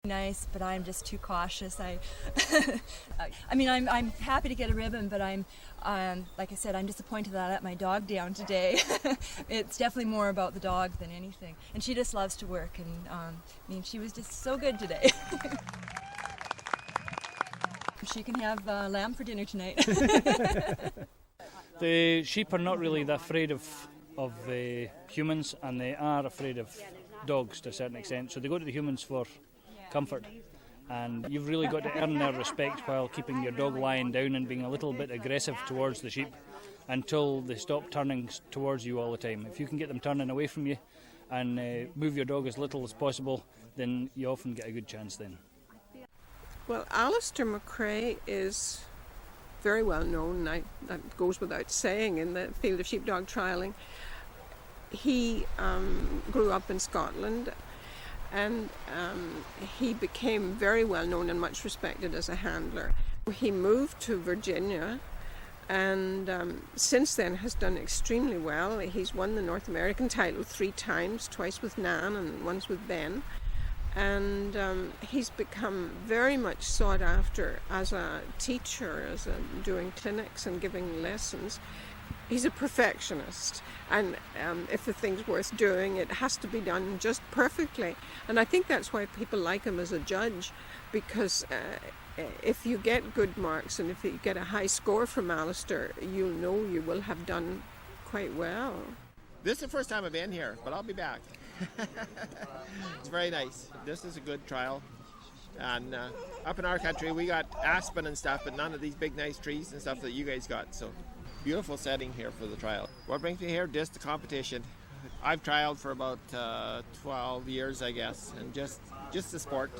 Nice, but I'm just too cautious. I mean, I'm happy to get a ribbon, but I'm like I said, I'm disappointed that I let my dog down today. It's definitely more about the dog than anything, and she just loves to work. And I mean, she was just so good today. She can have lamb for dinner tonight. The sheep are not really that afraid of humans, and they are afraid of dogs to a certain extent. So they go to the humans for comfort, and you've really got to earn their respect while keeping your dog lying down and being a little bit aggressive towards the sheep until they stop turning towards you all the time. If you can get them turning away from you and move your dog as little as possible, then you often get a good chance then. Well, Alistair McRae is very well known, that goes without saying, in the field of sheepdog trialling. He grew up in Scotland, and he became very well known and much respected as a handler. He moved to Virginia, and since then has done extremely well. He's won the North American title 3 times, twice with Nan and once with Ben. And he's become very much sought after as a teacher, doing clinics and giving lessons. He's a perfectionist, and if the thing's worth doing, it has to be done just perfectly. And I think that's why people like him as a judge, because if you get good marks and if you get a high score from Alistair, you'll know you will have done quite well. This is the first time I've been here, but I'll be back. It's very nice. This is a good trial. And up in our country, we got aspen and stuff, but none of these big nice trees and stuff that you guys got. So beautiful setting here for the trial. What brings me here? Just the competition. I've trialed for about 12 years, I guess, and just the sport.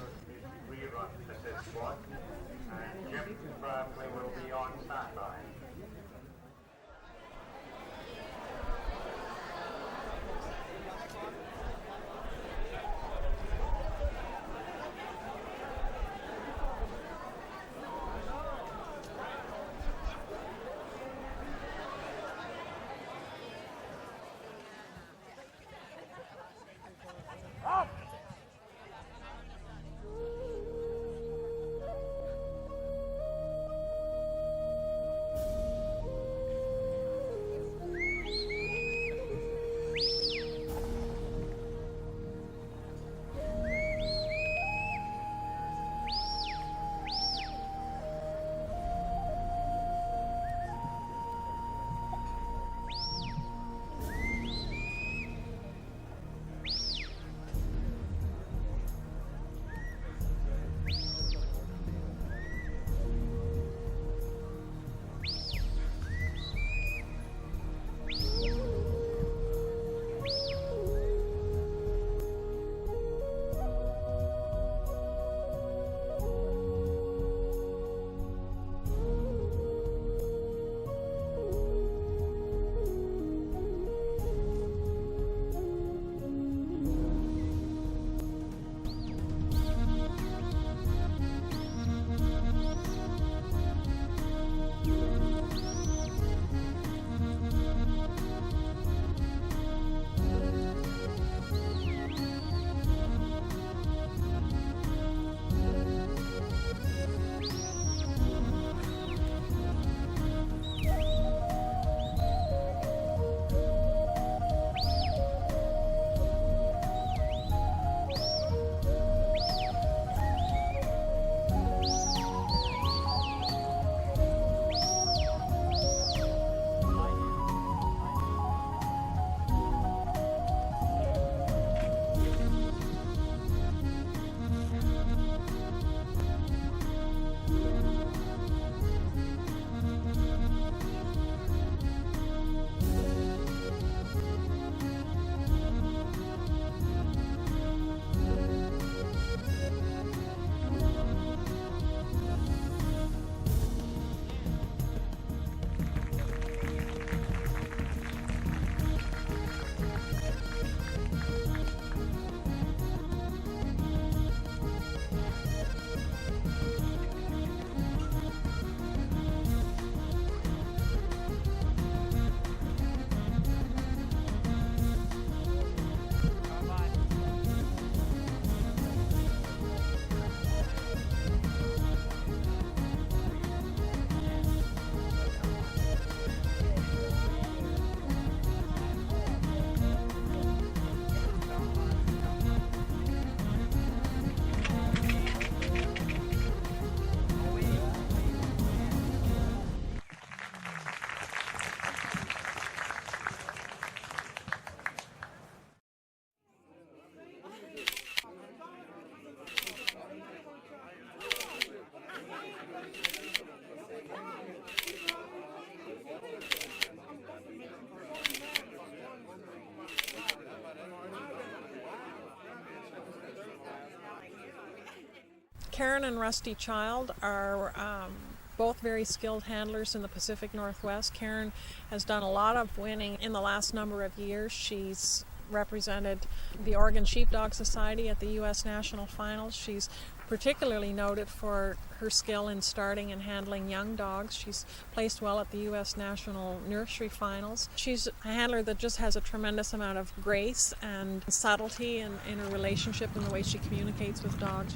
Karen and Rusty Child are both very skilled handlers in the Pacific Northwest. Karen has done a lot of winning in the last number of years. She's represented the Oregon Sheepdog Society at the U.S. National Finals. She's particularly noted for her skill in starting and handling young dogs. She's placed well at the U.S. National Nursery Finals. She's a handler that just has a tremendous amount of grace and subtlety in her relationship and the way she communicates with dogs.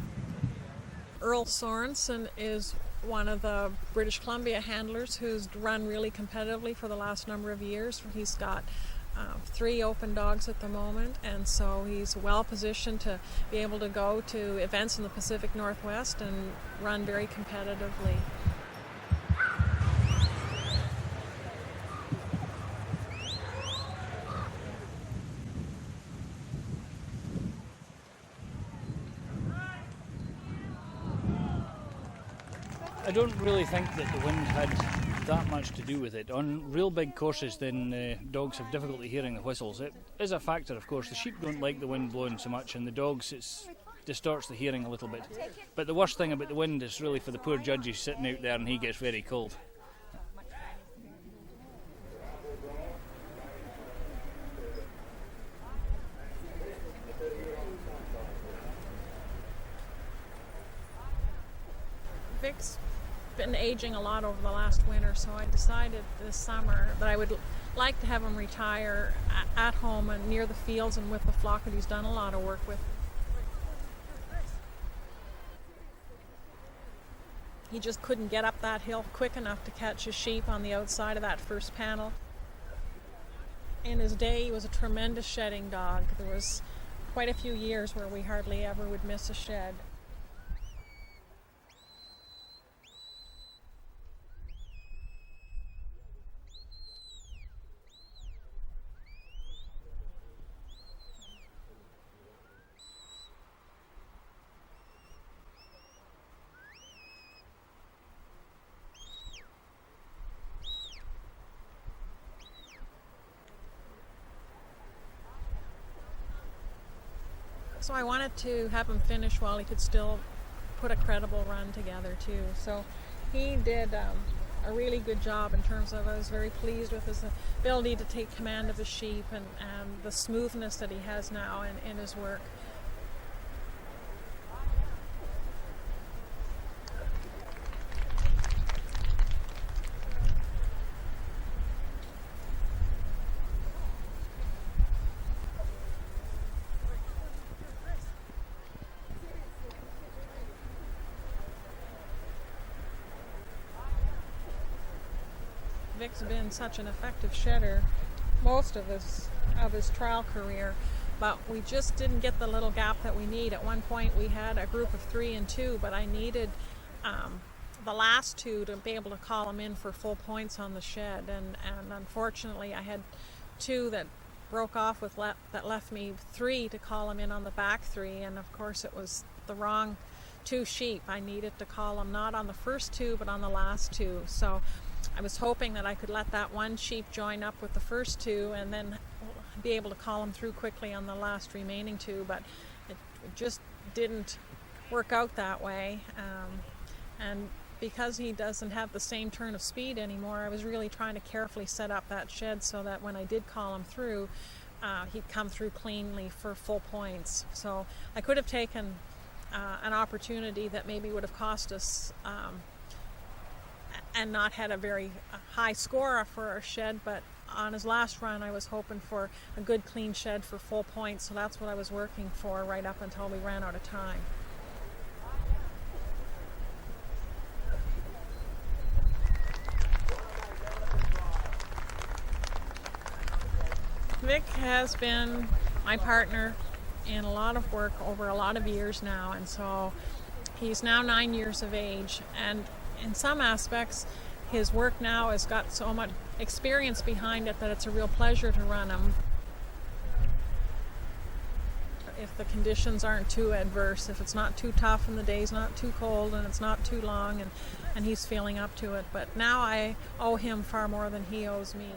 Earl Sorensen is one of the British Columbia handlers who's run really competitively for the last number of years. He's got 3 open dogs at the moment, and so he's well positioned to be able to go to events in the Pacific Northwest and run very competitively. I don't really think that the wind had that much to do with it. On real big courses, then dogs have difficulty hearing the whistles. It is a factor, of course. The sheep don't like the wind blowing so much, and the dogs, it distorts the hearing a little bit. But the worst thing about the wind is really for the poor judge who's sitting out there and he gets very cold. Vic's been aging a lot over the last winter, so I decided this summer that I would like to have him retire at home and near the fields and with the flock that he's done a lot of work with. He just couldn't get up that hill quick enough to catch his sheep on the outside of that first panel. In his day, he was a tremendous shedding dog. There was quite a few years where we hardly ever would miss a shed. So I wanted to have him finish while he could still put a credible run together too. So he did a really good job in terms of, I was very pleased with his ability to take command of his sheep and the smoothness that he has now in his work. Vic's been such an effective shedder most of his trial career, but we just didn't get the little gap that we need. At one point we had a group of 3 and 2, but I needed the last 2 to be able to call them in for full points on the shed, and unfortunately I had 2 that broke off with that left me 3 to call them in on the back 3, and of course it was the wrong 2 sheep. I needed to call them not on the first 2 but on the last 2. So I was hoping that I could let that one sheep join up with the first 2 and then be able to call them through quickly on the last remaining 2, but it just didn't work out that way. And because he doesn't have the same turn of speed anymore, I was really trying to carefully set up that shed so that when I did call him through, he'd come through cleanly for full points. So I could have taken an opportunity that maybe would have cost us and not had a very high score for our shed, but on his last run I was hoping for a good clean shed for full points, so that's what I was working for right up until we ran out of time. Vic has been my partner in a lot of work over a lot of years now, and so he's now 9 years of age, and in some aspects his work now has got so much experience behind it that it's a real pleasure to run him. If the conditions aren't too adverse, if it's not too tough and the day's not too cold and it's not too long, and he's feeling up to it. But now I owe him far more than he owes me.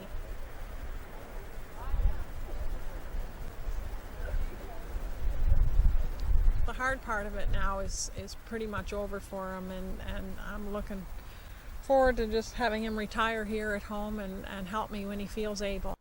The hard part of it now is pretty much over for him, and I'm looking forward to just having him retire here at home and help me when he feels able.